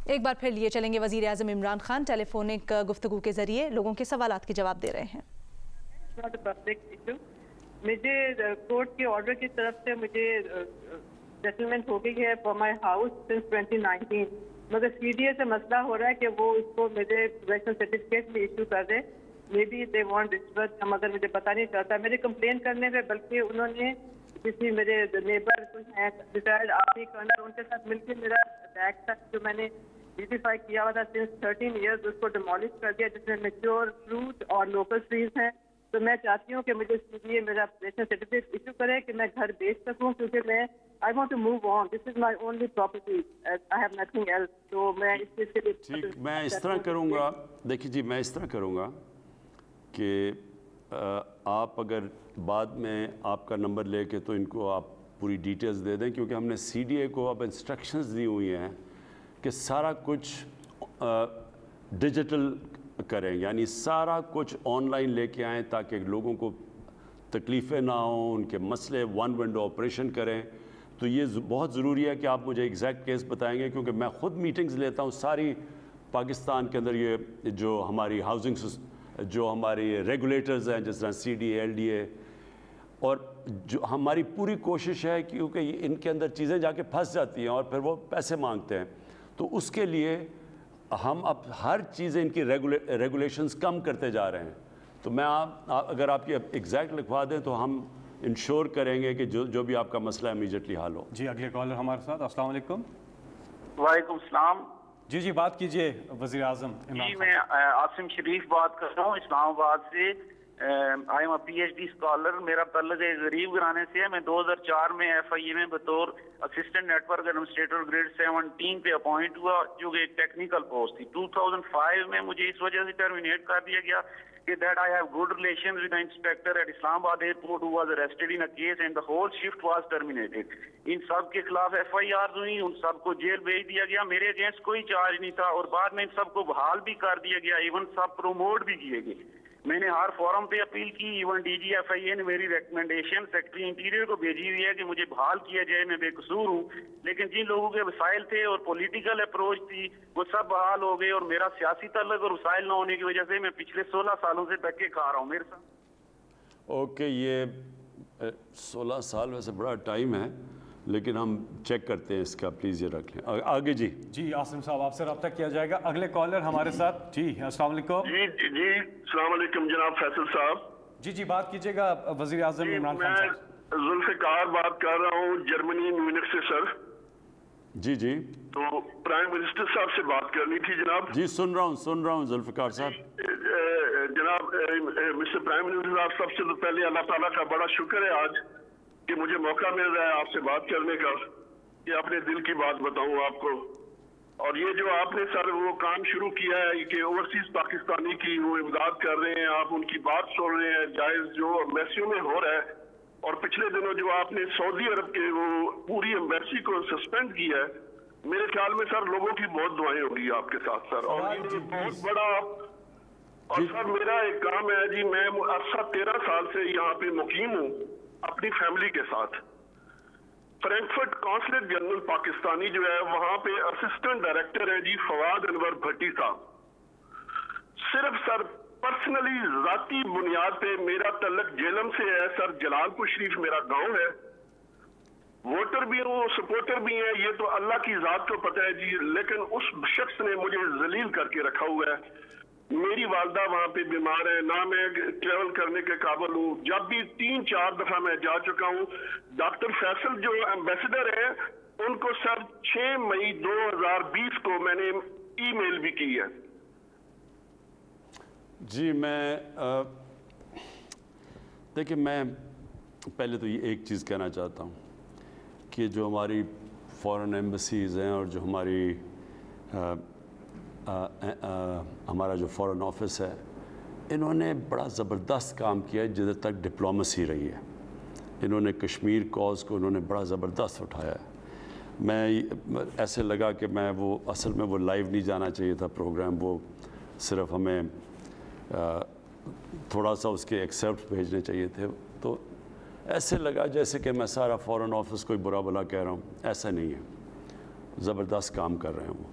ایک بار پھر لیے چلیں گے وزیر اعظم عمران خان ٹیلیفونک گفتگو کے ذریعے لوگوں کے سوالات کے جواب دے رہے ہیں۔ مجھے کورٹ کے آرڈر کی طرف سے مجھے سیٹلمنٹ ہو گئی ہے فار مائی ہاؤس سنس 2019، مگر سی ڈی اے سے مسئلہ ہو رہا ہے کہ وہ اس کو مجھے پوزیشن سرٹیفکیٹ بھی ایشو کر دے، مے بی دے وانٹ رشوت، مگر مجھے پتہ نہیں چلتا میرے کمپلین کرنے میں، بلکہ انہوں نے کسی میرے نیبر ہیں ریٹائرڈ آرمی کرنل، ان کے ساتھ مل کے میرا بیگ تک جو میں نے بیوٹیفائی کیا ہوا تھا سنس 13 ایئرز اس کو ڈیمالش کر دیا، جس میں میچور فروٹ اور لوکل ٹریز ہیں۔ تو میں چاہتی ہوں کہ مجھے اس کے لیے میرا پوزیشن سرٹیفکیٹ ایشو کرے کہ میں گھر بیچ سکوں، کیونکہ میں I want to move on. This is my only property. I have nothing else. تو میں اس چیز کے لیے ٹھیک، میں اس طرح کروں گا، دیکھیے جی میں اس طرح کروں گا کہ آپ اگر بعد میں آپ کا نمبر لے کے تو ان کو آپ پوری ڈیٹیلز دے دیں، کیونکہ ہم نے سی ڈی اے کو اب انسٹرکشنز دی ہوئی ہیں کہ سارا کچھ ڈیجیٹل کریں، یعنی سارا کچھ آن لائن لے کے آئیں تاکہ لوگوں کو تکلیفیں نہ ہوں، ان کے مسئلے ون ونڈو آپریشن کریں۔ تو یہ بہت ضروری ہے کہ آپ مجھے ایگزیکٹ کیس بتائیں گے، کیونکہ میں خود میٹنگز لیتا ہوں ساری پاکستان کے اندر، یہ جو ہماری ہاؤسنگ جو ہماری ریگولیٹرز ہیں جس طرح C D A L D A, اور جو ہماری پوری کوشش ہے کیونکہ ان کے اندر چیزیں جا کے پھنس جاتی ہیں اور پھر وہ پیسے مانگتے ہیں، تو اس کے لیے ہم اب ہر چیزیں ان کی ریگولیشنز کم کرتے جا رہے ہیں۔ تو میں اگر آپ یہ ایگزیکٹ لکھوا دیں تو ہم انشور کریں گے کہ جو بھی آپ کا مسئلہ امیجیٹلی حل ہو۔ جی اگلے کالر ہمارے ساتھ، السلام علیکم۔ وعلیکم السلام۔ جی بات کیجئے وزیر اعظم عمران خان۔ جی میں عاصم شریف بات کر رہا ہوں اسلام آباد سے، I am a P H D scholar, میرا تعلق غریب گھرانے سے ہے۔ میں 2004 میں ایف آئی اے میں بطور assistant network administrator grade 17 پہ اپوائنٹ ہوا، جو کہ ایک ٹیکنیکل پوسٹ تھی۔ 2005 میں مجھے اس وجہ سے ٹرمینیٹ کر دیا گیا کہ that I have good relations with the inspector at Islamabad airport who was arrested in a case and the whole shift was terminated. ان سب کے خلاف ایف آئی آر ہوئی، ان سب کو جیل بھیج دیا گیا، میرے اگینسٹ کوئی چارج نہیں تھا، اور بعد میں ان سب کو بحال بھی کر دیا گیا، ایون سب پروموٹ بھی کیے گئے۔ میں نے ہر فورم پہ اپیل کی، ایون ڈی جی ایف آئی اے نے میری ریکمنڈیشن سیکرٹری انٹیریئر کو بھیجی ہوئی ہے کہ مجھے بحال کیا جائے، میں بے قصور ہوں، لیکن جن لوگوں کے وسائل تھے اور پولیٹیکل اپروچ تھی وہ سب بحال ہو گئے، اور میرا سیاسی تعلق اور وسائل نہ ہونے کی وجہ سے میں پچھلے 16 سالوں سے دھکے کھا رہا ہوں میرے ساتھ۔ اوکے، یہ 16 سال ویسے بڑا ٹائم ہے، لیکن ہم چیک کرتے ہیں اس کا، پلیز یہ رکھ لیں آگے۔ جی عاصم صاحب آپ سے رابطہ کیا جائے گا۔ اگلے کالر ہمارے ساتھ، جی السلام علیکم۔ جی السلام علیکم جناب فیصل صاحب۔ جی بات کیجئے گا وزیر اعظم عمران خان صاحب۔ میں ذوالفقار بات کر رہا ہوں جرمنی میونخ سے سر۔ جی تو پرائم منسٹر صاحب سے بات کرنی تھی جناب۔ جی سن رہا ہوں ذوالفقار صاحب۔ جناب مسٹر پرائم منسٹر صاحب، سب سے تو پہلے اللہ تعالیٰ کا بڑا شکر ہے آج کہ مجھے موقع مل رہا ہے آپ سے بات کرنے کا، کہ اپنے دل کی بات بتاؤں آپ کو۔ اور یہ جو آپ نے سر وہ کام شروع کیا ہے کہ اوورسیز پاکستانی کی وہ امداد کر رہے ہیں، آپ ان کی بات سن رہے ہیں، جائز جو ایمبیسیوں میں ہو رہا ہے، اور پچھلے دنوں جو آپ نے سعودی عرب کے وہ پوری ایمبیسی کو سسپینڈ کیا ہے، میرے خیال میں سر لوگوں کی بہت دعائیں ہوگی آپ کے ساتھ سر، اور یہ بہت بڑا۔ اور سر میرا ایک کام ہے جی، میں عرصہ 13 سال سے یہاں پہ مقیم ہوں اپنی فیملی کے ساتھ۔ فرینکفرٹ قونصلیٹ جنرل پاکستانی جو ہے وہاں پہ اسسٹنٹ ڈائریکٹر ہے جی فواد انور بھٹی صاحب۔ صرف سر پرسنلی ذاتی بنیاد پہ میرا تعلق جیلم سے ہے سر، جلال پور شریف میرا گاؤں ہے، ووٹر بھی ہوں سپورٹر بھی ہیں، یہ تو اللہ کی ذات کو پتہ ہے جی، لیکن اس شخص نے مجھے ذلیل کر کے رکھا ہوا ہے۔ میری والدہ وہاں پہ بیمار ہے، نہ میں ٹریول کرنے کے قابل ہوں، جب بھی 3-4 دفعہ میں جا چکا ہوں۔ ڈاکٹر فیصل جو ایمبیسڈر ہیں ان کو سر 6 مئی 2020 کو میں نے ای میل بھی کی ہے۔ جی میں دیکھیں، میں پہلے تو یہ ایک چیز کہنا چاہتا ہوں کہ جو ہماری فورن ایمبیسیز ہیں اور جو ہمارا جو فورن آفس ہے، انہوں نے بڑا زبردست کام کیا ہے جدھر تک ڈپلومیسی رہی ہے۔ انہوں نے کشمیر کاز کو انہوں نے بڑا زبردست اٹھایا ہے۔ میں ایسے لگا کہ میں وہ اصل میں وہ لائیو نہیں جانا چاہیے تھا پروگرام، وہ صرف ہمیں تھوڑا سا اس کے ایکسیپٹ بھیجنے چاہیے تھے، تو ایسے لگا جیسے کہ میں سارا فورن آفس کوئی برا بلا کہہ رہا ہوں، ایسا نہیں ہے، زبردست کام کر رہے ہیں وہ۔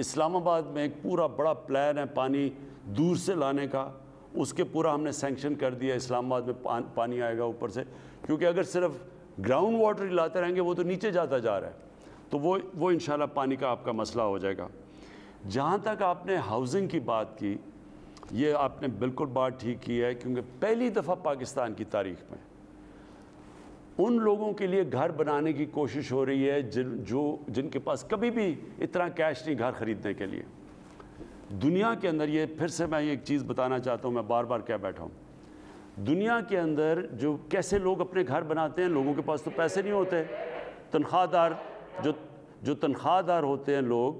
اسلام آباد میں ایک پورا بڑا پلان ہے پانی دور سے لانے کا، اس کے پورا ہم نے سینکشن کر دیا. اسلام آباد میں پانی آئے گا اوپر سے، کیونکہ اگر صرف گراؤنڈ واٹر ہی لاتے رہیں گے وہ تو نیچے جاتا جا رہا ہے. تو وہ انشاءاللہ پانی کا آپ کا مسئلہ ہو جائے گا. جہاں تک آپ نے ہاؤسنگ کی بات کی، یہ آپ نے بالکل بات ٹھیک کی ہے، کیونکہ پہلی دفعہ پاکستان کی تاریخ میں ان لوگوں کے لیے گھر بنانے کی کوشش ہو رہی ہے جن کے پاس کبھی بھی اتنا کیش نہیں گھر خریدنے کے لیے. دنیا کے اندر یہ پھر سے میں ایک چیز بتانا چاہتا ہوں، میں بار بار کہہ بیٹھا ہوں، دنیا کے اندر جو کیسے لوگ اپنے گھر بناتے ہیں، لوگوں کے پاس تو پیسے نہیں ہوتے. تنخواہ دار جو تنخواہ دار ہوتے ہیں لوگ،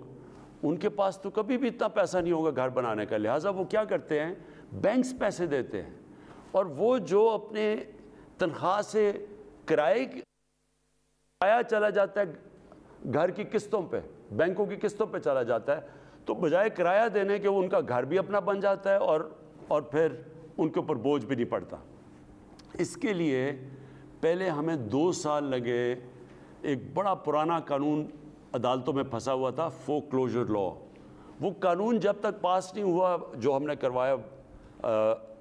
ان کے پاس تو کبھی بھی اتنا پیسہ نہیں ہوگا گھر بنانے کا. لہٰذا وہ کیا کرتے ہیں، بینکس پیسے دیتے ہیں، اور وہ جو اپنے تنخواہ سے کرایہ چلا جاتا ہے گھر کی قسطوں پہ، بینکوں کی قسطوں پہ چلا جاتا ہے، تو بجائے کرایہ دینے کے وہ ان کا گھر بھی اپنا بن جاتا ہے اور پھر ان کے اوپر بوجھ بھی نہیں پڑتا. اس کے لیے پہلے ہمیں 2 سال لگے. ایک بڑا پرانا قانون عدالتوں میں پھنسا ہوا تھا، فور کلوجر لا. وہ قانون جب تک پاس نہیں ہوا جو ہم نے کروایا،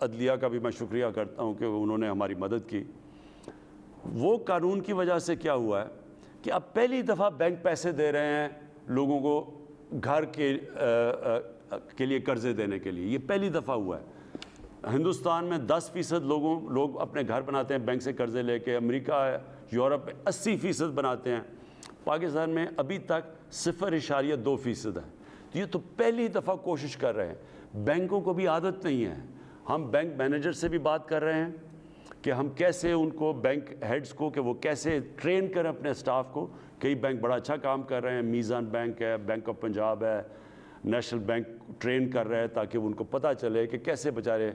عدلیہ کا بھی میں شکریہ کرتا ہوں کہ انہوں نے ہماری مدد کی. وہ قانون کی وجہ سے کیا ہوا ہے کہ اب پہلی دفعہ بینک پیسے دے رہے ہیں لوگوں کو گھر کے لیے قرضے دینے کے لیے. یہ پہلی دفعہ ہوا ہے. ہندوستان میں 10% لوگ اپنے گھر بناتے ہیں بینک سے قرضے لے کے. امریکہ، یورپ میں 80% بناتے ہیں. پاکستان میں ابھی تک 0.2% ہے. تو یہ تو پہلی دفعہ کوشش کر رہے ہیں. بینکوں کو بھی عادت نہیں ہے. ہم بینک مینیجر سے بھی بات کر رہے ہیں کہ ہم کیسے ان کو، بینک ہیڈز کو، کہ وہ کیسے ٹرین کریں اپنے اسٹاف کو. کئی بینک بڑا اچھا کام کر رہے ہیں، میزان بینک ہے، بینک آف پنجاب ہے، نیشنل بینک ٹرین کر رہے ہیں تاکہ ان کو پتہ چلے کہ کیسے بیچارے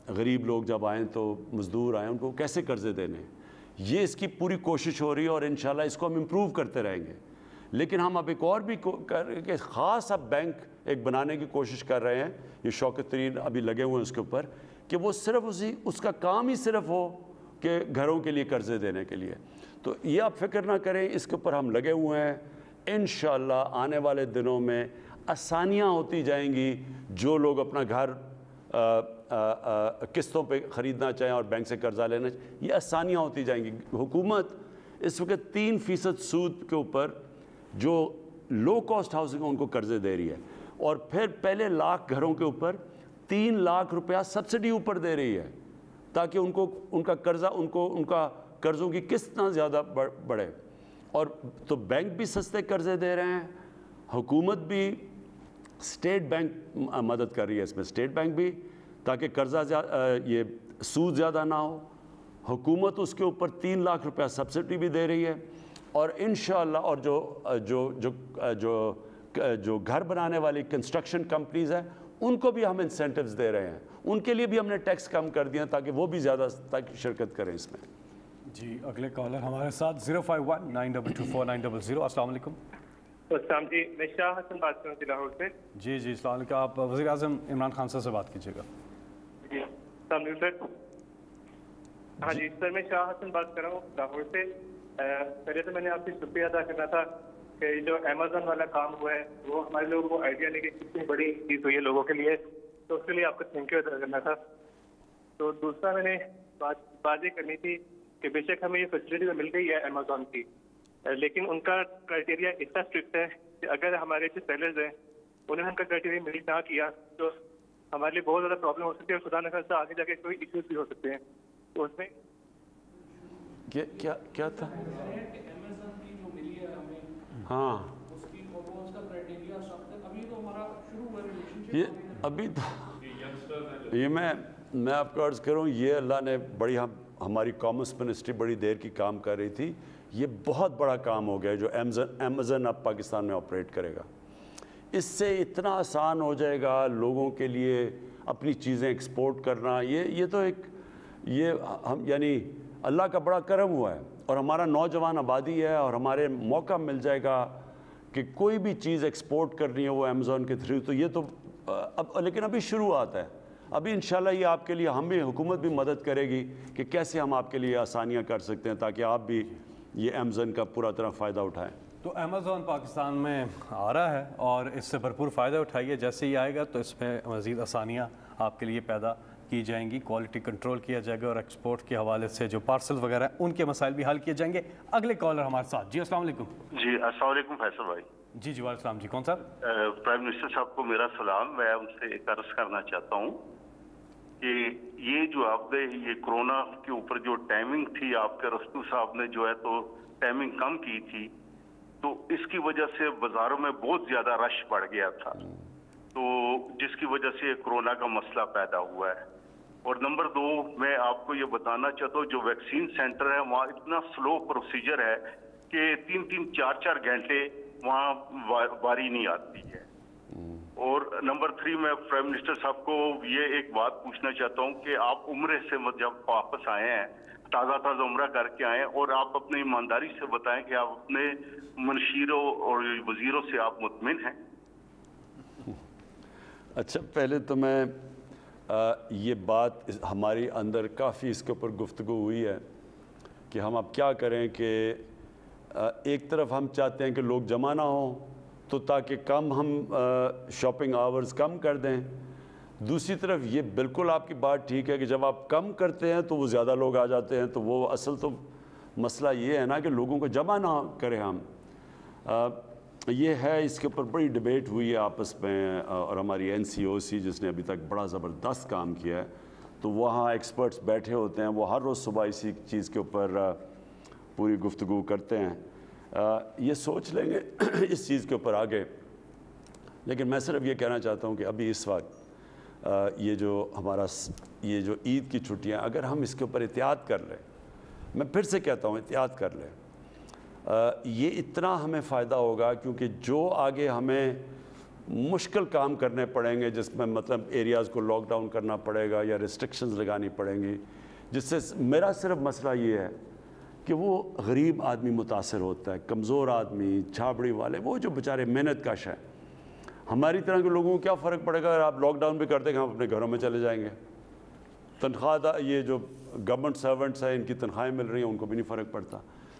غریب لوگ جب آئیں تو مزدور آئیں ان کو کیسے قرضے دینے. یہ اس کی پوری کوشش ہو رہی ہے اور انشاءاللہ اس کو ہم امپروو کرتے رہیں گے. لیکن ہم اب ایک اور بھی کہ خاص اب بینک ایک بنانے کی کوشش کر رہے ہیں. یہ شوکت ترین ابھی لگے ہوئے ہیں اس کے اوپر کہ وہ صرف اس کا کام ہی صرف ہو کہ گھروں کے لیے قرضے دینے کے لیے. تو یہ آپ فکر نہ کریں، اس کے اوپر ہم لگے ہوئے ہیں. انشاءاللہ آنے والے دنوں میں آسانیاں ہوتی جائیں گی. جو لوگ اپنا گھر قسطوں پہ خریدنا چاہیں اور بینک سے قرضہ لینا چاہیں، یہ آسانیاں ہوتی جائیں گی. حکومت اس وقت 3% سود کے اوپر جو لو کاسٹ ہاؤسنگ ان کو قرضے دے رہی ہے، اور پھر پہلے لاکھ گھروں کے اوپر 3 لاکھ روپیہ سبسڈی اوپر دے رہی ہے تاکہ ان کا قرضہ، ان کا قرضوں کی قسط نہ زیادہ بڑھے. اور تو بینک بھی سستے قرضے دے رہے ہیں، حکومت بھی، اسٹیٹ بینک مدد کر رہی ہے اس میں، اسٹیٹ بینک بھی، تاکہ قرضہ یہ سود زیادہ نہ ہو. حکومت اس کے اوپر 3 لاکھ روپیہ سبسڈی بھی دے رہی ہے. اور انشاءاللہ اور جو گھر بنانے والی کنسٹرکشن کمپنیز ہیں ان کو بھی ہم انسینٹیوز دے رہے ہیں. ان کے لیے بھی ہم نے ٹیکس کم کر دیا تاکہ وہ بھی زیادہ تک شرکت کریں اس میں. جی اگلے کالر ہمارے ساتھ 051922490. السلام علیکم. السلام جی، میں شاہ حسن بات کر رہا ہوں لاہور سے. جی السلام علیکم. آپ وزیر اعظم عمران خان صاحب سے بات کیجیے گا. جی السلام علیکم سر. ہاں جی سر، میں شاہ حسن بات کر رہا ہوں لاہور سے. پہلے تو میں نے آپ سے شکریہ ادا کرنا تھا کہ جو امیزون والا کام ہوا ہے وہ ہمارے لوگوں کو آئیڈیا نہیں کہ کتنی بڑی چیز ہوئی ہے لوگوں کے لیے، تو اس کے لیے آپ کا تھینک یو ادا کرنا تھا. تو دوسرا میں نے بات یہ کرنی تھی کہ بے شک ہمیں یہ فیسلٹی تو مل گئی ہے امیزون کی، لیکن ان کا کرائٹیریا اتنا اسٹرکٹ ہے کہ اگر ہمارے جو سیلرز ہیں انہوں نے ان کا کرائٹیریا میٹ نہ کیا تو ہمارے لیے بہت زیادہ پرابلم ہو سکتی ہے، اور خدا نخواستہ آگے جا کے کوئی ایشوز بھی ہو سکتے ہیں. تو اس میں کیا تھا؟ ہاں یہ ابھی تو یہ میں آپ کو عرض کروں، یہ اللہ نے بڑی ہماری کامرس منسٹری بڑی دیر کی کام کر رہی تھی. یہ بہت بڑا کام ہو گیا جو امیزون اب پاکستان میں آپریٹ کرے گا. اس سے اتنا آسان ہو جائے گا لوگوں کے لیے اپنی چیزیں ایکسپورٹ کرنا. یہ تو ہم یعنی اللہ کا بڑا کرم ہوا ہے، اور ہمارا نوجوان آبادی ہے، اور ہمارے موقع مل جائے گا کہ کوئی بھی چیز ایکسپورٹ کرنی ہے وہ امیزون کے تھرو. تو یہ تو لیکن ابھی شروعات ہے. ابھی انشاءاللہ یہ آپ کے لیے ہم بھی، حکومت بھی مدد کرے گی کہ کیسے ہم آپ کے لیے آسانیاں کر سکتے ہیں تاکہ آپ بھی یہ امیزون کا پورا طرح فائدہ اٹھائیں. تو امیزون پاکستان میں آ رہا ہے اور اس سے بھرپور فائدہ اٹھائیے. جیسے ہی آئے گا تو اس میں مزید آسانیاں آپ کے لیے پیدا کی جائیں گی, کوالٹی کنٹرول کیا جائے گا اور ایکسپورٹ کے حوالے سے جو پارسل وغیرہ ہیں ان کے مسائل بھی حل کیے جائیں گے. اگلے کالر ہمارے ساتھ. جی السلام علیکم. جی السلام علیکم فیصل بھائی. جی وعلیکم السلام. جی کون صاحب؟ پرائم منسٹر صاحب کو میرا سلام. میں ان سے ایک عرض کرنا چاہتا ہوں کہ یہ جو آپ نے یہ کرونا کے اوپر جو ٹائمنگ تھی, آپ کے رستو صاحب نے جو ہے تو ٹائمنگ کم کی تھی, تو اس کی وجہ سے بازاروں میں بہت زیادہ رش بڑھ گیا تھا, تو جس کی وجہ سے کرونا کا مسئلہ پیدا ہوا ہے. اور نمبر 2, میں آپ کو یہ بتانا چاہتا ہوں جو ویکسین سینٹر ہے وہاں اتنا سلو پروسیجر ہے کہ 3-3 4-4 گھنٹے وہاں باری نہیں آتی ہے. اور نمبر 3, میں پرائم منسٹر صاحب کو یہ ایک بات پوچھنا چاہتا ہوں کہ آپ عمرے سے جب واپس آئے ہیں, تازہ عمرہ کر کے آئے ہیں, اور آپ اپنی ایمانداری سے بتائیں کہ آپ اپنے منشیروں اور وزیروں سے آپ مطمئن ہیں؟ اچھا, پہلے تو میں یہ بات ہماری اندر کافی اس کے اوپر گفتگو ہوئی ہے کہ ہم اب کیا کریں کہ ایک طرف ہم چاہتے ہیں کہ لوگ جمع نہ ہوں تو تاکہ کم ہم شاپنگ آورز کم کر دیں. دوسری طرف یہ بالکل آپ کی بات ٹھیک ہے کہ جب آپ کم کرتے ہیں تو وہ زیادہ لوگ آ جاتے ہیں, تو وہ اصل تو مسئلہ یہ ہے نا کہ لوگوں کو جمع نہ کریں ہم. یہ ہے, اس کے اوپر بڑی ڈبیٹ ہوئی ہے آپس میں, اور ہماری NCOC جس نے ابھی تک بڑا زبردست کام کیا ہے, تو وہاں ایکسپرٹس بیٹھے ہوتے ہیں, وہ ہر روز صبح اسی چیز کے اوپر پوری گفتگو کرتے ہیں. یہ سوچ لیں گے اس چیز کے اوپر آگے. لیکن میں صرف یہ کہنا چاہتا ہوں کہ ابھی اس وقت یہ جو ہمارا یہ جو عید کی چھٹیاں, اگر ہم اس کے اوپر احتیاط کر لیں, میں پھر سے کہتا ہوں احتیاط کر لیں, یہ اتنا ہمیں فائدہ ہوگا, کیونکہ جو آگے ہمیں مشکل کام کرنے پڑیں گے جس میں مطلب ایریاز کو لاک ڈاؤن کرنا پڑے گا یا ریسٹرکشنز لگانی پڑیں گی, جس سے میرا صرف مسئلہ یہ ہے کہ وہ غریب آدمی متاثر ہوتا ہے, کمزور آدمی, چھاپڑی والے, وہ جو بیچارے محنت کش ہیں. ہماری طرح کے لوگوں کو کیا فرق پڑے گا اگر آپ لاک ڈاؤن بھی کر دیں گے, ہم اپنے گھروں میں چلے جائیں گے. تنخواہ یہ جو گورنمنٹ سرونٹس ہیں ان کی تنخواہیں مل رہی ہیں ان کو بھی نہیں فرق پڑتا.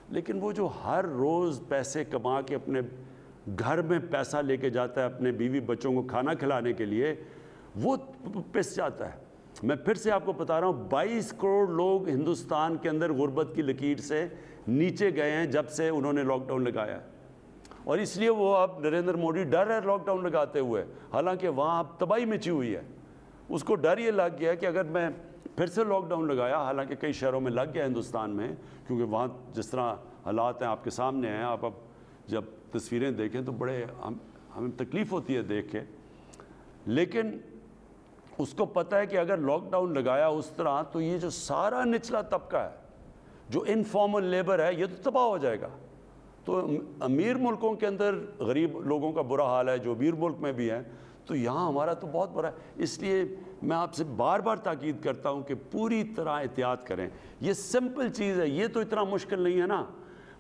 لیکن وہ جو ہر روز پیسے کما کے اپنے گھر میں پیسہ لے کے جاتا ہے اپنے بیوی بچوں کو کھانا کھلانے کے لیے, وہ پس جاتا ہے. میں پھر سے آپ کو بتا رہا ہوں 22 کروڑ لوگ ہندوستان کے اندر غربت کی لکیر سے نیچے گئے ہیں جب سے انہوں نے لاک ڈاؤن لگایا, اور اس لیے وہ اب نریندر مودی ڈر ہے لاک ڈاؤن لگاتے ہوئے, حالانکہ وہاں اب تباہی مچی ہوئی ہے. اس کو ڈر یہ لگ گیا کہ اگر میں پھر سے لاک ڈاؤن لگایا, حالانکہ کئی شہروں میں لگ گیا ہندوستان میں, کیونکہ وہاں جس طرح حالات ہیں آپ کے سامنے ہیں, آپ اب جب تصویریں دیکھیں تو بڑے ہمیں تکلیف ہوتی ہے دیکھ کے. لیکن اس کو پتہ ہے کہ اگر لاک ڈاؤن لگایا اس طرح تو یہ جو سارا نچلا طبقہ ہے, جو انفارمل لیبر ہے, یہ تو تباہ ہو جائے گا. تو امیر ملکوں کے اندر غریب لوگوں کا برا حال ہے, جو امیر ملک میں بھی ہیں, تو یہاں ہمارا تو بہت برا ہے. اس لیے میں آپ سے بار بار تاکید کرتا ہوں کہ پوری طرح احتیاط کریں. یہ سمپل چیز ہے, یہ تو اتنا مشکل نہیں ہے نا,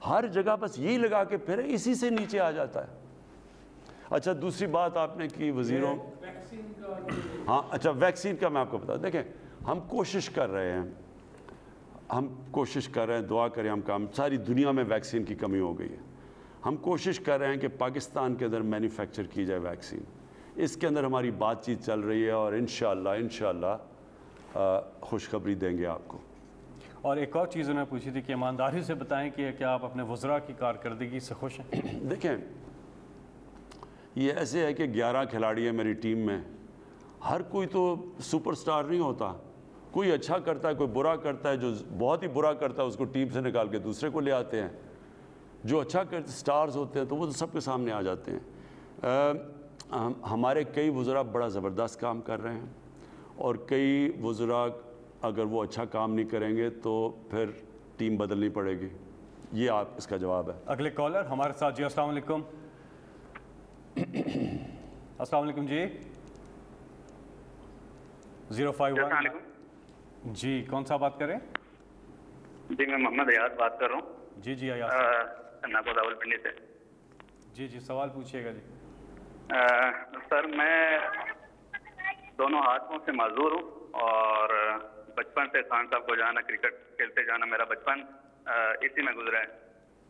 ہر جگہ بس یہی لگا کے پھر اسی سے نیچے آ جاتا ہے. اچھا, دوسری بات آپ نے کی وزیروں, ہاں اچھا ویکسین کا میں آپ کو بتا, دیکھیں ہم کوشش کر رہے ہیں, دعا کریں ہم کام, ساری دنیا میں ویکسین کی کمی ہو گئی ہے. ہم کوشش کر رہے ہیں کہ پاکستان کے اندر مینوفیکچر کی جائے ویکسین. اس کے اندر ہماری بات چیت چل رہی ہے اور انشاءاللہ خوشخبری دیں گے آپ کو. اور ایک اور چیز انہوں نے پوچھی تھی کہ ایمانداری سے بتائیں کہ کیا آپ اپنے وزراء کی کارکردگی سے خوش ہیں؟ دیکھیں یہ ایسے ہے کہ 11 کھلاڑی ہیں میری ٹیم میں, ہر کوئی تو سپر سٹار نہیں ہوتا, کوئی اچھا کرتا ہے کوئی برا کرتا ہے, جو بہت ہی برا کرتا ہے اس کو ٹیم سے نکال کے دوسرے کو لے آتے ہیں, جو اچھا کرتے سٹارز ہوتے ہیں تو وہ سب کے سامنے آ جاتے ہیں. ہمارے کئی وزراء بڑا زبردست کام کر رہے ہیں, اور کئی وزراء اگر وہ اچھا کام نہیں کریں گے تو پھر ٹیم بدلنی پڑے گی. یہ آپ اس کا جواب ہے. اگلے کالر ہمارے ساتھ. جی السلام علیکم. السلام علیکم. جی 051. جی کون سا بات کریں؟ جی میں محمد ایاز بات کر رہا ہوں. جی ایاز ناگو راول پنڈی سے. جی سوال پوچھیے گا. جی سر میں دونوں ہاتھوں سے معذور ہوں, اور بچپن سے خان صاحب کو جانا, کرکٹ کھیلتے جانا, میرا بچپن اسی میں گزرا ہے.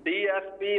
DSP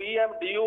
PMDU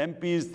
MPs